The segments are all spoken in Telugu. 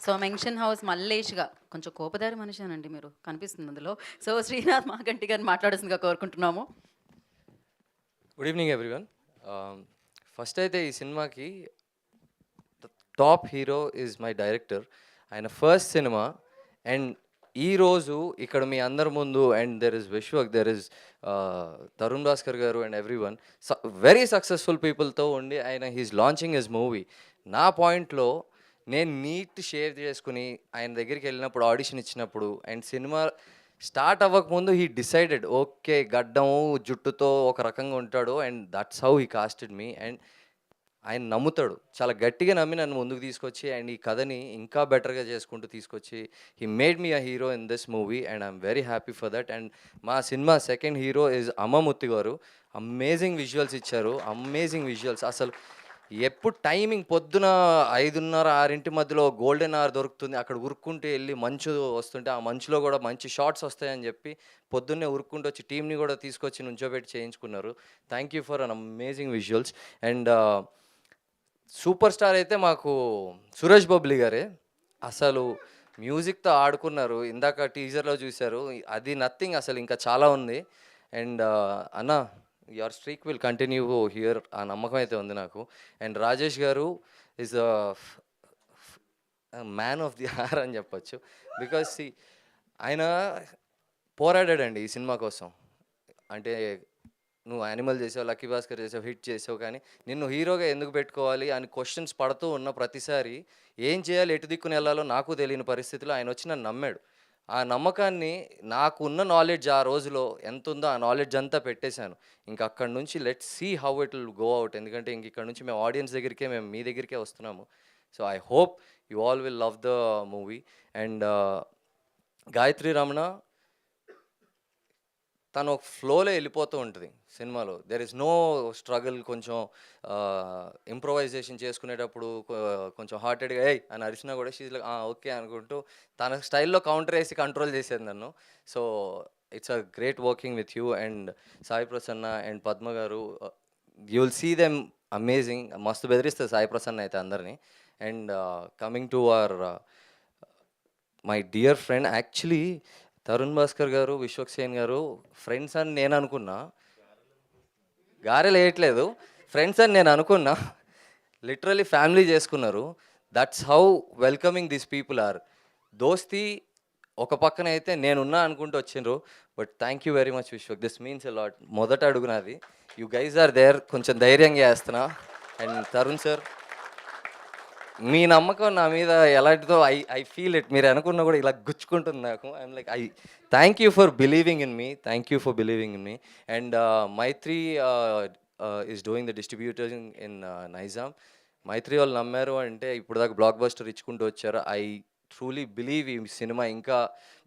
సో మెన్షన్ హౌస్ మల్లేష్గా కొంచెం కోపదారి మనిషినండి మీరు, కనిపిస్తుంది అందులో. సో శ్రీనాథ్ మాగంటి గారిని మాట్లాడాల్సిందిగా కోరుకుంటున్నాము. Good evening everyone. ఫస్ట్ అయితే ఈ సినిమాకి top hero is my director. ఆయన ఫస్ట్ సినిమా అండ్ ఈరోజు ఇక్కడ మీ అందరి ముందు and there is Vishwak, there is Tarun Bhaskar garu and every one very successful పీపుల్తో ఉండి ఆయన హీస్ లాంచింగ్ హిస్ మూవీ. నా పాయింట్లో నేను నీట్ షేర్ చేసుకుని ఆయన దగ్గరికి వెళ్ళినప్పుడు ఆడిషన్ ఇచ్చినప్పుడు అండ్ సినిమా స్టార్ట్ అవ్వకముందు హీ డిసైడెడ్ ఓకే గడ్డం జుట్టుతో ఒక రకంగా ఉంటాడు and that's how he casted me. And ఆయన నమ్ముతాడు, చాలా గట్టిగా నమ్మి నన్ను ముందుకు తీసుకొచ్చి అండ్ ఈ కథని ఇంకా బెటర్గా చేసుకుంటూ తీసుకొచ్చి he made me a hero in this movie and I'm very happy for that. And మా సినిమా సెకండ్ హీరో ఇస్ అమ్మమూర్తి గారు. అమేజింగ్ విజువల్స్ ఇచ్చారు, అమేజింగ్ విజువల్స్. అసలు ఎప్పుడు టైమింగ్ పొద్దున 5:30, 6 మధ్యలో గోల్డెన్ అవర్ దొరుకుతుంది, అక్కడ ఉరుక్కుంటూ వెళ్ళి మంచు వస్తుంటే ఆ మంచులో కూడా మంచి షార్ట్స్ వస్తాయని చెప్పి పొద్దున్నే ఉరుక్కుంటూ వచ్చి టీంని కూడా తీసుకొచ్చి నుంచోబెట్టి చేయించుకున్నారు. Thank you for an amazing visuals. And super star అయితే మాకు సురేష్ బొబ్లీ గారే. అసలు మ్యూజిక్తో ఆడుకున్నారు, ఇందాక టీజర్లో చూశారు, అది నథింగ్, అసలు ఇంకా చాలా ఉంది. అండ్ అన్న your streak will continue here, ఆ నమ్మకం అయితే ఉంది నాకు. అండ్ రాజేష్ గారు is man of the hour అని చెప్పచ్చు. బికాస్ ఆయన పోరాడాడండి ఈ సినిమా కోసం. అంటే నువ్వు యానిమల్ చేసావు, లక్కీ భాస్కర్ చేసావు, హిట్ చేసావు, కానీ నిన్ను హీరోగా ఎందుకు పెట్టుకోవాలి అని క్వశ్చన్స్ పడుతూ ఉన్న ప్రతిసారి ఏం చేయాలి, ఎటు దిక్కుని వెళ్ళాలో నాకు తెలియని పరిస్థితిలో ఆయన వచ్చి నన్ను నమ్మాడు. ఆ నమ్మకాన్ని నాకున్న నాలెడ్జ్ ఆ రోజులో ఎంత ఉందో ఆ నాలెడ్జ్ అంతా పెట్టేశాను. ఇంక అక్కడి నుంచి let's see how it will go out. ఎందుకంటే ఇంక ఇక్కడ నుంచి మేము ఆడియన్స్ దగ్గరికే, మేము మీ దగ్గరికే వస్తున్నాము. So I hope you all will love the movie. And Gayathri Ramana తను ఒక ఫ్లోలో వెళ్ళిపోతూ ఉంటుంది సినిమాలో. There is no struggle. కొంచెం ఇంప్రొవైజేషన్ చేసుకునేటప్పుడు కొంచెం హార్టెడ్గా ఏయ్ అని అరిచినా కూడా షీజ్ లైక్ ఓకే అనుకుంటూ తన స్టైల్లో కౌంటర్ వేసి కంట్రోల్ చేసేది నన్ను. So it's a great working with you and Sai Prasanna and Padma garu. You will see them amazing. మస్తు బెదిరిస్తుంది సాయి ప్రసన్న అయితే అందరినీ. And coming to our my dear friend, actually Tarun Bhaskar garu, Vishwak Sen గారు ఫ్రెండ్స్ అని నేను అనుకున్నా. గారెలు వేయట్లేదు, ఫ్రెండ్స్ అని నేను అనుకున్నా. లిటరలీ ఫ్యామిలీ చేసుకున్నారు. That's how welcoming these people are. దోస్తి ఒక పక్కన అయితే నేనున్నా అనుకుంటూ వచ్చిండ్రు. But thank you very much Vishwak, this means a lot. మొదట అడుగునది, యూ గైజ్ ఆర్ దేర్, కొంచెం ధైర్యంగా వేస్తున్నా. అండ్ తరుణ్ సార్, మీ నమ్మకం నా మీద ఎలాంటిదో ఐ ఫీల్ ఇట్. మీరు అనుకున్నా కూడా ఇలా గుచ్చుకుంటుంది నాకు. I'm like thank you for believing in me, thank you for believing in me. And Mythri is doing the distributing in Nizam. Mythri వాళ్ళు నమ్మారు అంటే ఇప్పుడు దాకా బ్లాక్ బస్టర్ ఇచ్చుకుంటూ వచ్చారు. ఐ ట్రూలీ బిలీవ్ ఈ సినిమా ఇంకా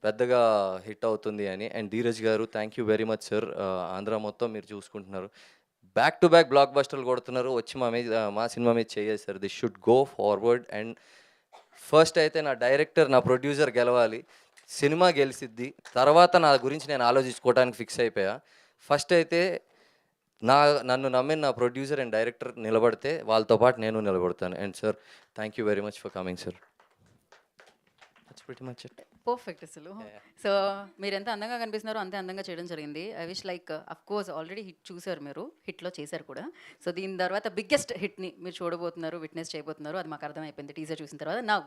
పెద్దగా హిట్ అవుతుంది అని. And Dheeraj garu, thank you very much sir. Andhra మొత్తం మీరు చూసుకుంటున్నారు, బ్యాక్ టు బ్యాక్ బ్లాక్ బస్టర్లు కొడుతున్నారు, వచ్చి మా సినిమా మీద చేసేసారు. This should go forward. And first అయితే నా డైరెక్టర్, నా ప్రొడ్యూసర్ గెలవాలి, సినిమా గెలిసిద్ది. తర్వాత నా గురించి నేను ఆలోచించుకోవడానికి ఫిక్స్ అయిపోయా. ఫస్ట్ అయితే నన్ను నమ్మిన నా ప్రొడ్యూసర్ అండ్ డైరెక్టర్ నిలబడితే వాళ్ళతో పాటు నేను నిలబడతాను. And sir, thank you very much for coming sir. That's pretty much it. Perfect అసలు. సో మీరు ఎంత అందంగా కనిపిస్తున్నారో అంతే అందంగా చేయడం జరిగింది. I wish like of course already hit చూసారు, మీరు హిట్లో చేశారు కూడా. సో దీని తర్వాత బిగ్గెస్ట్ హిట్ని మీరు చూడబోతున్నారు, విట్నెస్ చేయబోతున్నారు, అది మాకు అర్థమైపోయింది టీజర్ చూసిన తర్వాత. నా